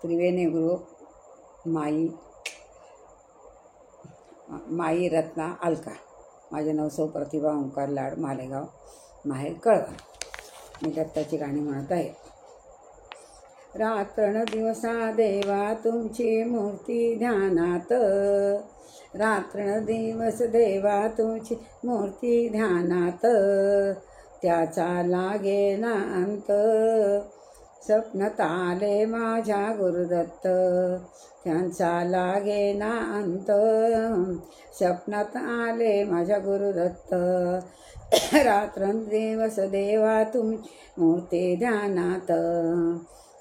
त्रिवेणी group माई रत्ना अलका. माझे नाव सौ प्रतिभा ओंकार लाड, मालेगाव, माहेर कळवण. मी दत्ताची गाणी म्हणत आहे. रात्रंदिवसा देवा तुमची मूर्ती ध्यानात, रात्रंदिवस देवा तुमची मूर्ती ध्यानात, त्याचा लागेना अंत. स्वप्नात आले माझ्या गुरुदत्त, त्यांचा लागेना अंत. स्वप्नात आले माझ्या गुरुदत्त, रात्रंदिवस देवा तुमची मूर्ती ध्यानात,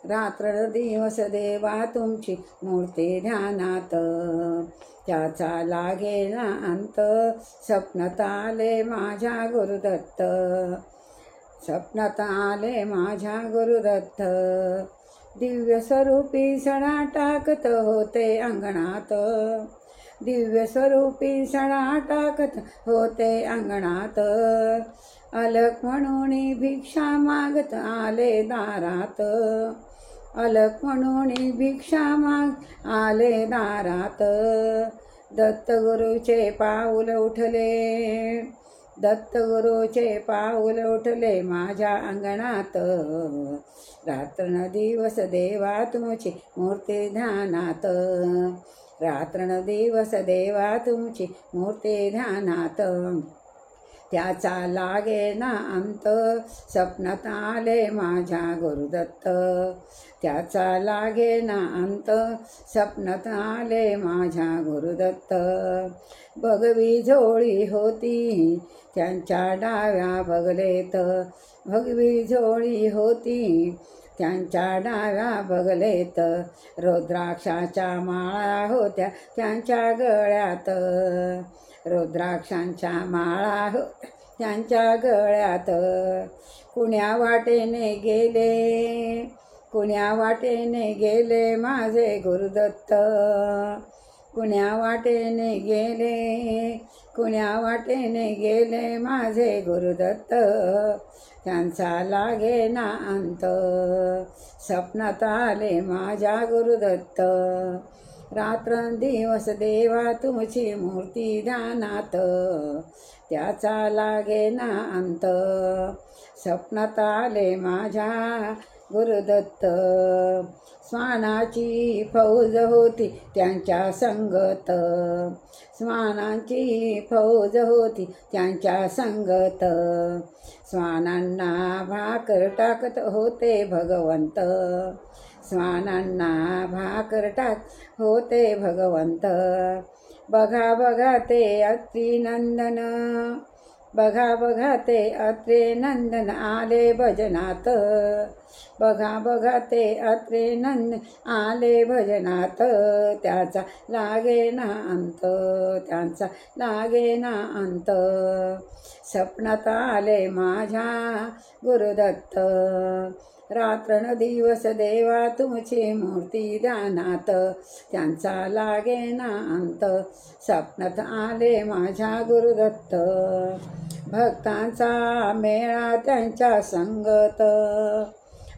रात्रंदिवस देवा तुमची मूर्ती ध्यानात, त्याचा लागेना अंत. स्वप्नात आले माझ्या गुरुदत्त, स्वप्नात आले माझ्या गुरुदत्त. दिव्य स्वरूपी सणा टाकत होते अंगणात, दिव्य स्वरूपी सणा टाकत होते अंगणात, अलक म्हणून भिक्षा मागत आले दारात, अलक म्हणून भिक्षा माग आले दारात. दत्तगुरूचे पाऊल उठले, दत्तगुरूचे पाऊल उठले माझ्या अंगणात, रात्रंदिवस देवा तुमची मूर्ती ध्यानात, रात्रंदिवस देवा तुमची मूर्ती ध्यानात, त्याचा लागेना अंत. स्वप्नात आले माझ्या गुरुदत्त, त्याचा लागेना अंत. स्वप्नात आले माझ्या गुरुदत्त. भगवी झोळी होती त्यांच्या डाव्या बगलेत, भगवी झोळी होती त्यांच्या डाव्या बगलेत, रुद्राक्षाच्या माळा होत्या त्यांच्या गळ्यात, रुद्राक्षांच्या माळा होत्या त्यांच्या गळ्यात. कुण्या वाटेने गेले, कुण्या वाटेने गेले माझे गुरुदत्त, कुण्या वाटेने गेले, कुण्या वाटेने गेले माझे गुरुदत्त, त्यांचा लागेना अंत. स्वप्नात आले माझ्या गुरुदत्त, रात्रंदिवस देवा तुमची मूर्ती ध्यानात, त्याचा लागेना अंत. स्वप्नात आले माझ्या गुरुदत्त. श्वानाची फौज होती त्यांच्या संगत, श्वानांची फौज होती त्यांच्या संगत, श्वानांना भाकर टाकत होते भगवंत, श्वानांना भाकर टाक होते भगवंत. बघा बघा ते अत्रि नंदन, बघा बघा ते अत्रि नंदन आले भजनात, बघा बघा ते अत्रि नंदन आले भजनात, त्याचा लागेना अंत, त्यांचा लागेना अंत. स्वप्नात आले माझ्या गुरुदत्त, रात्रंदिवस देवा तुमची मूर्ती ध्यानात, त्यांचा लागेना अंत. स्वप्नात आले माझ्या गुरुदत्त. भक्तांचा मेळा त्यांच्या संगत,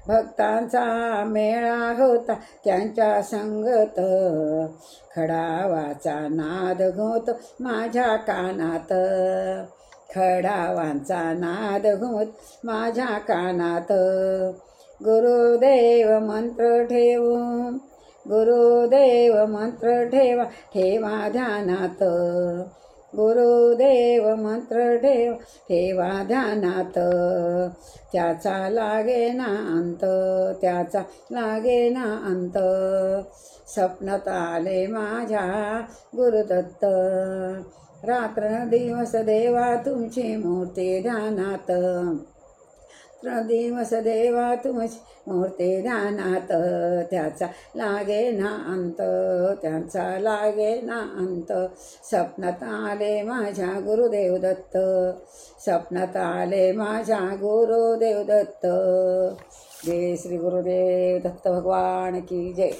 भक्तांचा मेळा होता त्यांच्या संगत, खडावाचा नाद घुमत माझ्या कानात, खडावांचा नाद घुमत माझ्या कानात. गुरुदेव मंत्र ठेवून, गुरुदेव मंत्र ठेवा ठेवा ध्यानात, गुरुदेव मंत्र ठेवा ध्यानात, त्याचा लागेना अंत, त्याचा लागेना अंत. स्वप्नात आले माझ्या गुरुदत्त, रात्रंदिवस देवा तुमची मूर्ती ध्यानात, रात्रंदिवस देवा तुमची मूर्ती ध्यानात, त्याचा लागेना अंत, त्यांचा लागेना अंत. स्वप्नात आले माझ्या गुरुदेव दत्त, स्वप्नात आले माझ्या गुरुदेव दत्त. जय श्री गुरुदेव दत्त भगवान की जय.